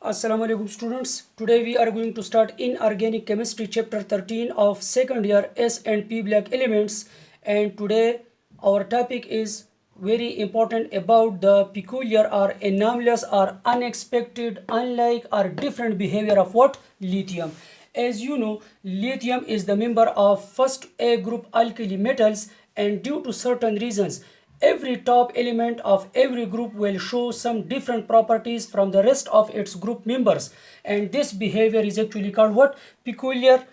Assalamu alaikum students. Today we are going to start inorganic chemistry chapter 13 of second year S and P black elements, and today our topic is very important about the peculiar or anomalous or unexpected, unlike or different behavior of what? Lithium. As you know, lithium is the member of first A group alkali metals, and due to certain reasons every top element of every group will show some different properties from the rest of its group members, and this behavior is actually called what? Peculiar,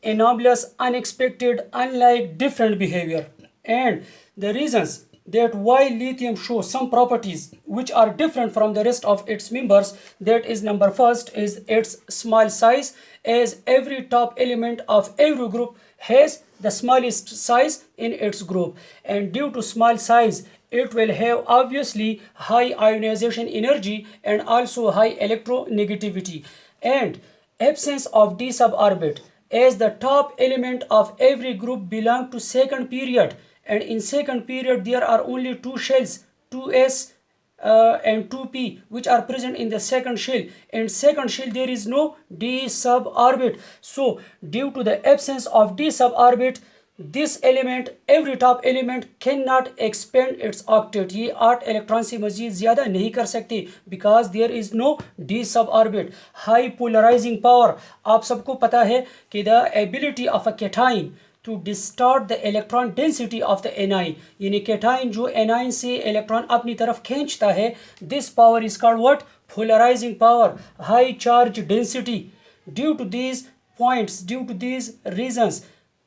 anomalous, unexpected, unlike, different behavior. And the reasons that why lithium shows some properties which are different from the rest of its members, that is, number first is its small size, as every top element of every group has the smallest size in its group, and due to small size it will have obviously high ionization energy and also high electronegativity. And absence of d suborbit, as the top element of every group belong to second period, and in second period there are only two shells, 2s and 2p, which are present in the second shell. In second shell there is no d suborbit. So due to the absence of d suborbit, this element, every top element, cannot expand its octet. ये 8 electron से मजीद ज़्यादा नहीं कर सकते, because there is no d suborbit. High polarizing power, आप सबको पता है कि the ability of a cation to distort the electron density of the anion, यानी cation जो anion से इलेक्ट्रॉन अपनी तरफ खींचता है, this power is called what? Polarizing power. High charge density. Due to these points, due to these reasons,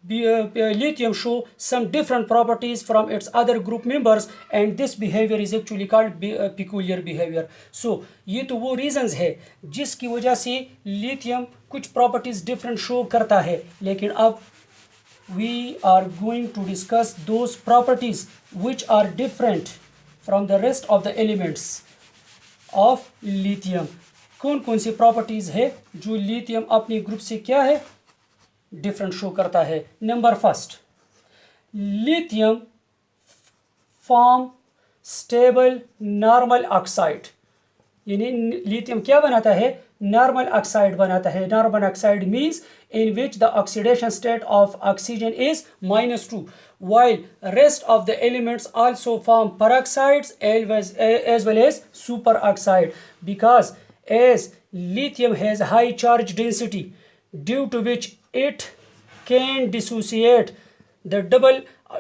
lithium show some different properties from its other group members, and this behavior is actually called peculiar behavior. So ये तो वो reasons है जिसकी वजह से lithium कुछ properties different show करता है, लेकिन अब we are going to discuss those properties which are different from the rest of the elements of lithium. कौन कौन सी properties है जो lithium अपने group से क्या है? Different show करता है. Number first, lithium form stable normal oxide. यानी lithium क्या बनाता है? Normal oxide बनाता है. Normal oxide means in which the oxidation state of oxygen is -2, while rest of the elements also form peroxides as well as superoxide, because as lithium has high charge density, due to which it can dissociate the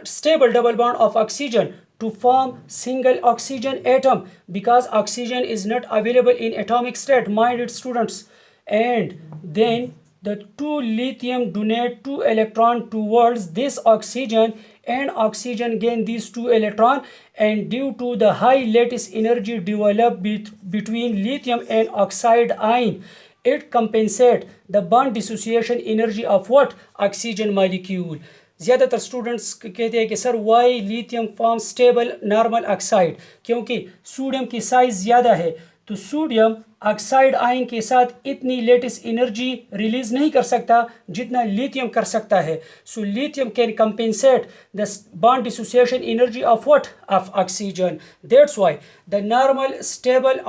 stable double bond of oxygen to form single oxygen atom, because oxygen is not available in atomic state, mind it students. And then the two lithium donate 2 electron towards this oxygen, and oxygen gain these 2 electron, and due to the high lattice energy developed between lithium and oxide ion, it compensate the bond dissociation energy of what? Oxygen molecule. ज़्यादातर students कहते हैं कि sir why lithium form stable normal oxide, क्योंकि sodium की size ज़्यादा है, तो sodium oxide ion के साथ इतनी लेटिस एनर्जी रिलीज नहीं कर सकता जितना लिथियम कर सकता है. So lithium can compensate the bond dissociation energy of what? Of oxygen. That's why the normal stable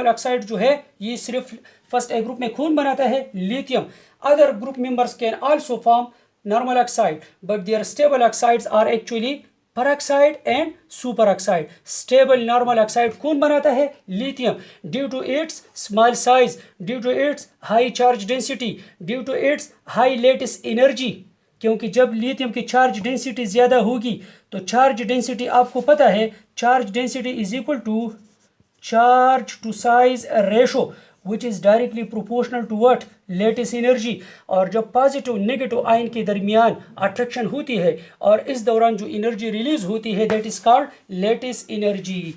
oxide जो है ये सिर्फ फर्स्ट ए ग्रुप में खून बनाता है lithium. Other group members can also form normal oxide, but their stable oxides are actually peroxide and superoxide. Stable normal oxide कौन बनाता है? lithium. Due to its small size, due to its high charge density, due to its high lattice energy, क्योंकि जब lithium की charge density ज़्यादा होगी तो charge density आपको पता है, charge density is equal to charge to size ratio, which is directly proportional to what? Lattice energy. और जब पॉजिटिव नेगेटिव आयन के दरमियान अट्रैक्शन होती है और इस दौरान जो एनर्जी रिलीज होती है, that is called lattice energy.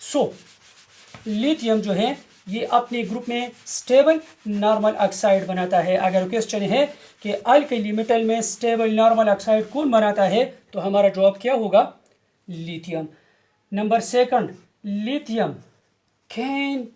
So lithium जो है ये अपने ग्रुप में स्टेबल नॉर्मल ऑक्साइड बनाता है. अगर क्वेश्चन है कि अल्कली मेटल में स्टेबल नॉर्मल ऑक्साइड कौन बनाता है, तो हमारा जवाब क्या होगा? Lithium. Number second, lithium can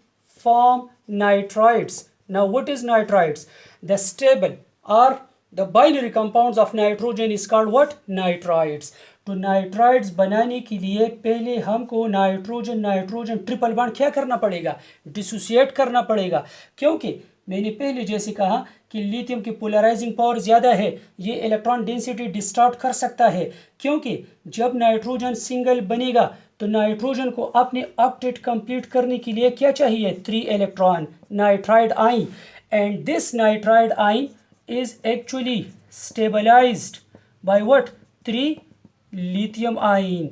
form nitrides. Now what is nitrides? The stable or the binary compounds of nitrogen is called what? Nitrides. तो नाइट्राइड्स बनाने के लिए पहले हमको नाइट्रोजन नाइट्रोजन ट्रिपल बॉन्ड क्या करना पड़ेगा, डिसोसिएट करना पड़ेगा। क्योंकि मैंने पहले जैसे कहा कि लिथियम की पोलराइजिंग पावर ज़्यादा है, ये इलेक्ट्रॉन डेंसिटी डिस्टॉर्ट कर सकता है। क्योंकि जब नाइट्रोजन सिंगल बनेगा तो नाइट्रोजन को अपने ऑक्टेट कंप्लीट करने के लिए क्या चाहिए, 3 electron, nitride ion, and this nitride ion is actually stabilized by what, 3 lithium ion,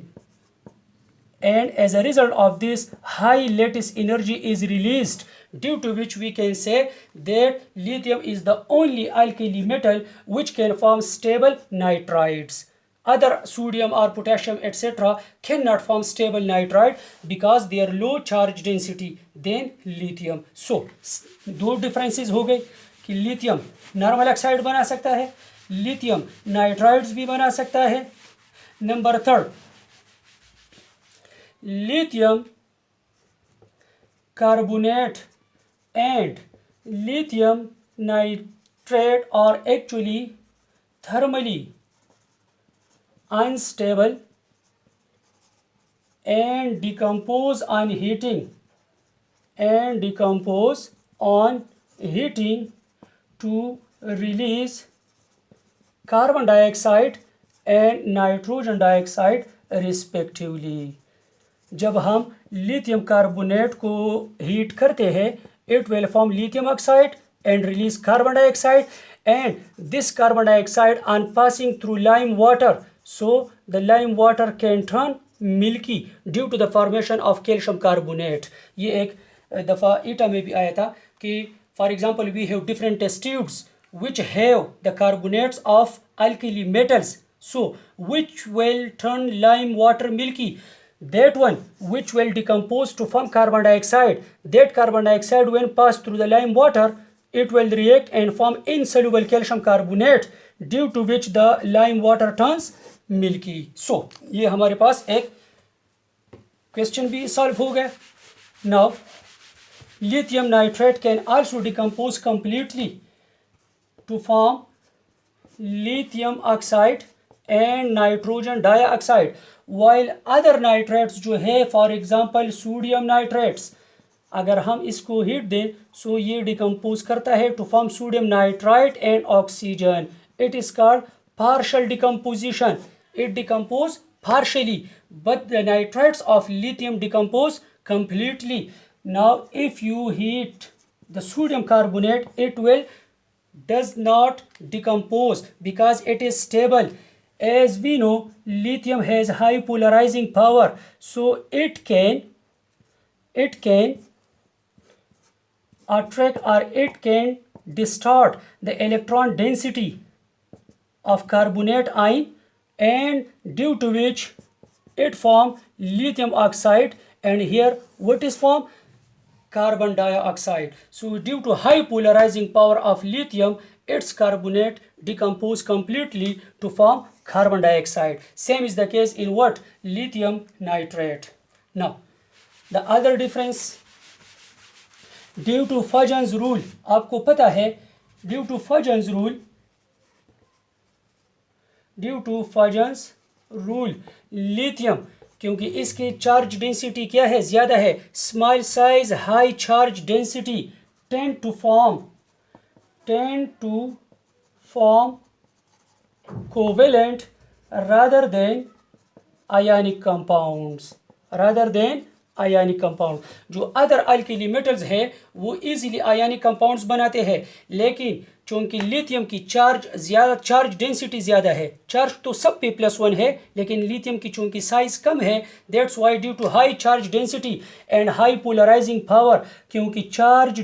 and as a result of this high lattice energy is released, due to which we can say that lithium is the only alkali metal which can form stable nitrides. Other sodium or potassium etc cannot form stable nitride because they are low charge density than lithium. So दो differences हो गए कि lithium normal oxide बना सकता है, lithium nitrides भी बना सकता है। Number third, lithium carbonate and lithium nitrate are actually thermally unstable and decompose on heating to release carbon dioxide and nitrogen dioxide respectively. जब हम लिथियम कार्बोनेट को हीट करते हैं, it will form lithium oxide and release carbon dioxide, and this carbon dioxide on passing through lime water, so the lime water can turn milky due to the formation of calcium carbonate. ये एक दफ़ा ईटा में भी आया था कि for example we have different test tubes which have the carbonates of alkali metals, so which will turn lime water milky, that one which will decompose to form carbon dioxide. That carbon dioxide when passed through the lime water, it will react and form insoluble calcium carbonate, due to which the lime water turns milky. So ये हमारे पास एक question भी solve हो गया. Now lithium nitrate can also decompose completely to form lithium oxide and nitrogen dioxide, while other nitrates जो है for example sodium nitrates, अगर हम इसको हीट दें सो ये डिकम्पोज करता है to form sodium nitrite and oxygen. It is called partial decomposition. It decompose partially, but the nitrates of lithium decompose completely. Now if you heat the sodium carbonate, it will does not decompose because it is stable. As we know, lithium has high polarizing power, so it can attract or it can distort the electron density of carbonate ion, and due to which it form lithium oxide, and here what is formed, carbon dioxide. So due to high polarizing power of lithium, its carbonate decompose completely to form carbon dioxide. Same is the case in what, lithium nitrate. Now the other difference, due to Fajans rule, आपको पता है due to Fajans rule, lithium क्योंकि इसकी charge density क्या है, ज़्यादा है, small size high charge density, tend to form covalent rather than ionic compounds. जो अदर अल्कीली मेटल्स है वो इजीली आयनिक कंपाउंड्स बनाते हैं, लेकिन चूंकि लिथियम की चार्ज डेंसिटी ज़्यादा है, चार्ज तो सब पे +1 है, लेकिन लिथियम की चूंकि साइज कम है, that's why due to high charge density and high polarising power, क्योंकि charge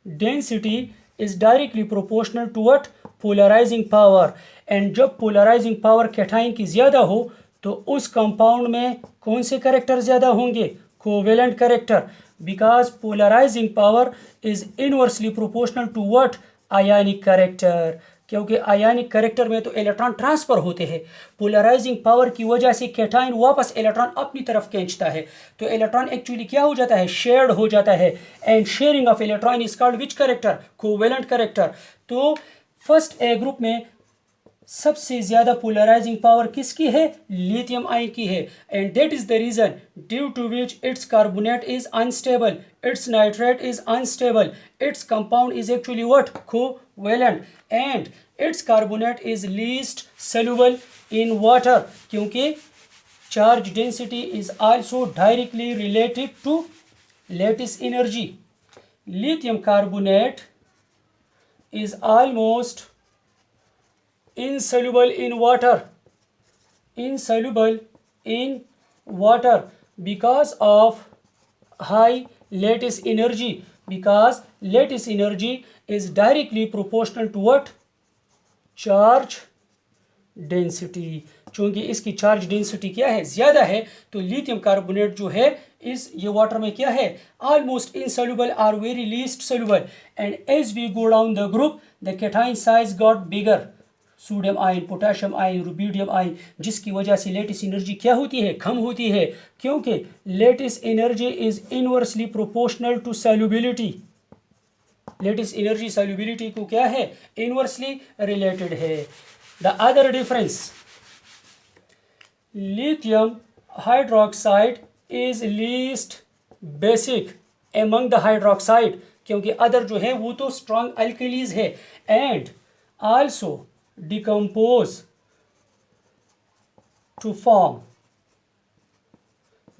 density is directly proportional to what, polarising power, and जब पोलराइजिंग पावर कैटायन की ज़्यादा हो तो उस कंपाउंड में कौन से कैरेक्टर ज़्यादा होंगे, covalent character, because polarising power is inversely proportional to what, ionic character, क्योंकि आयनिक कैरेक्टर में तो इलेक्ट्रॉन ट्रांसफ़र होते हैं, पोलराइजिंग पावर की वजह से कैटायन वापस इलेक्ट्रॉन अपनी तरफ खींचता है, तो इलेक्ट्रॉन एक्चुअली क्या हो जाता है, शेयर्ड हो जाता है, and sharing of electron is called which character, covalent character. तो फर्स्ट ए ग्रुप में सबसे ज़्यादा पोलराइजिंग पावर किसकी है? लिथियम आयन की है, and that is the reason due to which its carbonate is unstable, its nitrate is unstable, its compound is actually what? Covalent, and its carbonate is least soluble in water, क्योंकि charge density is also directly related to lattice energy. Lithium carbonate is almost insoluble in water because of high lattice energy, because lattice energy is directly proportional to what? Charge density. चूंकि इसकी charge density क्या है? ज़्यादा है, तो lithium carbonate जो है इस ये वाटर में क्या है? ऑलमोस्ट इनसॉल्युबल और very least soluble, and as we go down the group the cation size got bigger, sodium ion, potassium ion, rubidium ion, जिसकी वजह से लेटिस एनर्जी क्या होती है? कम होती है, क्योंकि lattice energy is inversely proportional to solubility. Lattice energy solubility को क्या है? इनवर्सली रिलेटेड है। The other difference, lithium hydroxide is least basic among the hydroxide, क्योंकि अदर जो है वो तो strong alkalis है, and also decompose to form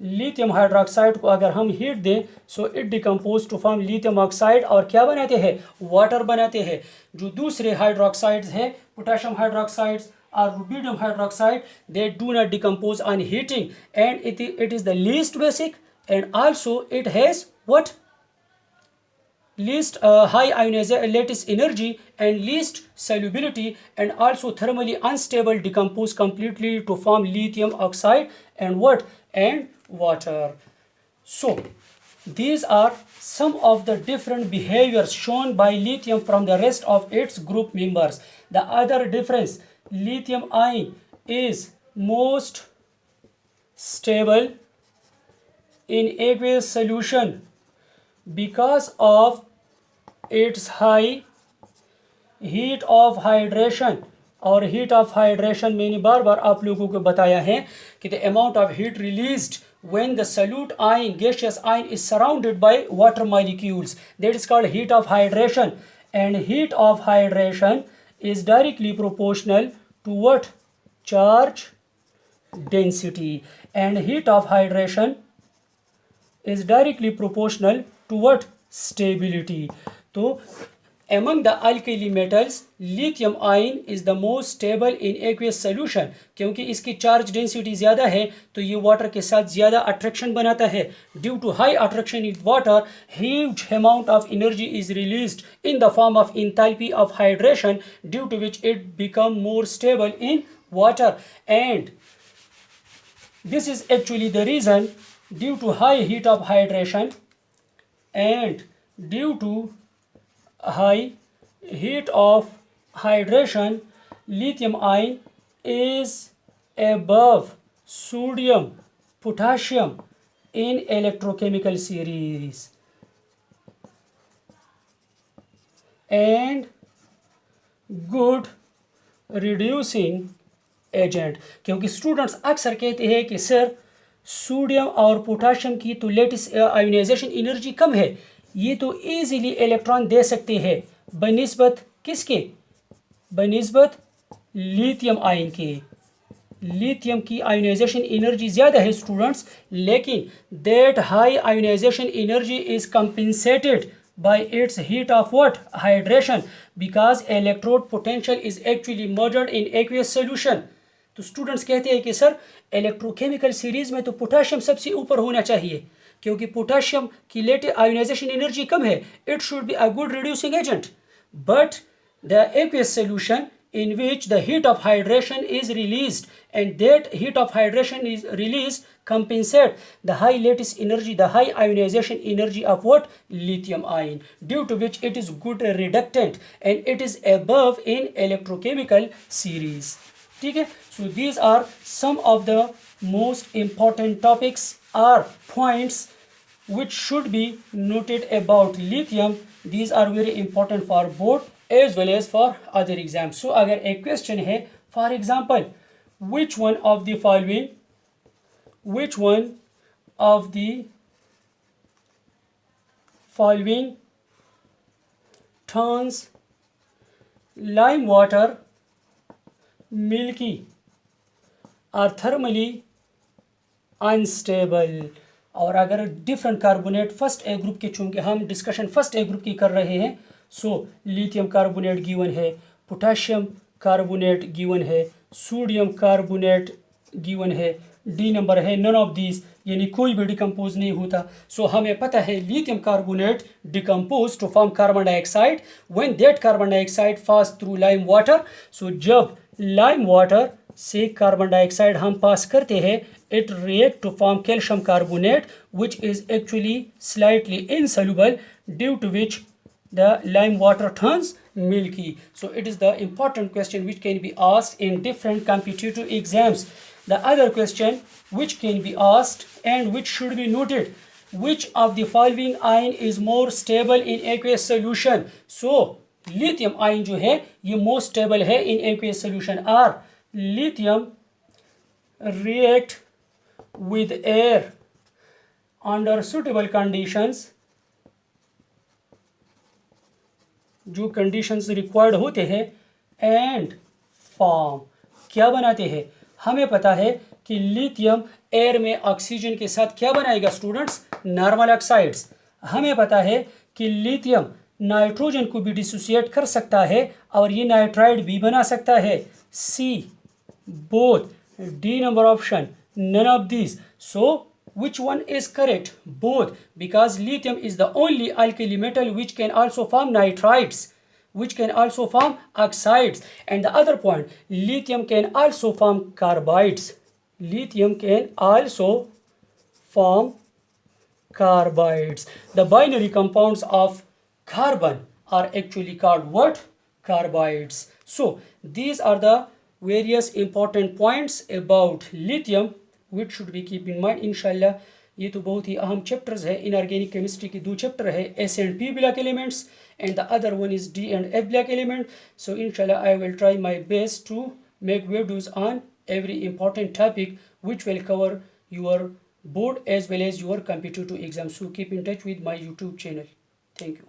lithium hydroxide को अगर हम हीट दें so it decompose to form lithium oxide, और क्या बनाते हैं? वाटर बनाते हैं। जो दूसरे हाइड्रोक्साइड्स हैं, पोटेशियम हाइड्रोक्साइड्स और rubidium hydroxide, they do not decompose on heating, and it is the least basic, and also it has what? least high lattice energy and least solubility, and also thermally unstable, decompose completely to form lithium oxide and what? And water. So these are some of the different behaviors shown by lithium from the rest of its group members. The other difference, lithium ion is most stable in aqueous solution because of its high heat of hydration, और heat of hydration मैंने बार बार आप लोगों को बताया है कि the amount of heat released when the solute ion, gaseous ion is surrounded by water molecules, that is called heat of hydration, and heat of hydration is directly proportional to what? Charge density, and heat of hydration is directly proportional to what? Stability. तो among the alkali metals, lithium ion is the most stable in aqueous solution, क्योंकि इसकी charge density ज़्यादा है तो ये water के साथ ज़्यादा अट्रैक्शन बनाता है। Due to high attraction in water, huge amount of energy is released in the form of enthalpy of hydration, due to which it become more stable in water, and this is actually the reason, due to high heat of hydration and due to high heat of hydration, lithium ion is above sodium, potassium in electrochemical series, and good reducing agent. क्योंकि students अक्सर कहते हैं कि sir sodium और potassium की तो latest ionisation energy कम है, ये तो ईजीली इलेक्ट्रॉन दे सकते हैं बनिस्बत किसके? बनिस्बत लिथियम आयन के। लिथियम की आयोनाइजेशन एनर्जी ज़्यादा है स्टूडेंट्स, लेकिन that high ionisation energy is compensated by its heat of what? Hydration, because electrode potential is actually measured in aqueous solution. तो स्टूडेंट्स कहते हैं कि सर इलेक्ट्रोकेमिकल सीरीज में तो पोटाशियम सबसे ऊपर होना चाहिए, क्योंकि पोटाशियम की लेटेस्ट आयोनाइजेशन एनर्जी कम है, it should be a good reducing agent, but the aqueous solution in which the heat of hydration is released, and that heat of hydration is released compensate the high lattice energy, the high ionization energy of what? Lithium ion, due to which it is good reductant and it is above in electrochemical series. ठीक है, so these are some of the most important topics or points which should be noted about lithium. These are very important for board as well as for other exams. So अगर एक question है For example, which one of the following turns lime water milky or thermally unstable? और अगर different carbonate first A group के, चूंकि हम discussion first A group की कर रहे हैं, सो लिथियम कार्बोनेट गिवन है, पोटेशियम कार्बोनेट गिवन है, सोडियम कार्बोनेट गिवन है, डी नंबर है नन ऑफ दीज, यानी कोई भी डिकम्पोज नहीं होता. सो हमें पता है lithium carbonate decompose to form carbon dioxide when that carbon dioxide pass through lime water. So जब लाइम वाटर से कार्बन डाइऑक्साइड हम पास करते हैं, it react to form calcium carbonate, which is actually slightly insoluble, due to which the lime water turns milky. So it is the important question which can be asked in different competitive exams. The other question which can be asked and which should be noted, which of the following ion is more stable in aqueous solution? So lithium ion जो है ये more stable है in aqueous solution. or lithium react with air under suitable conditions, जो conditions required होते हैं, and form क्या बनाते हैं? हमें पता है कि लिथियम एयर में ऑक्सीजन के साथ क्या बनाएगा स्टूडेंट्स? Normal oxides. हमें पता है कि लिथियम नाइट्रोजन को भी डिसोसिएट कर सकता है और ये नाइट्राइड भी बना सकता है. C both. D number option none of these. So which one is correct? Both, because lithium is the only alkali metal which can also form nitrides, which can also form oxides. And the other point, lithium can also form carbides. Lithium can also form carbides. The binary compounds of carbon are actually called what? Carbides. So these are the various important points about lithium which should be keep in mind. इंशाल्लाह ये तो बहुत ही अहम chapters है. Inorganic chemistry के दो chapter है, S and P block elements, and the other one is D and F block element. So इंशाल्लाह I will try my best to make videos on every important topic which will cover your board as well as your competitive exams. So keep in touch with my YouTube channel. Thank you.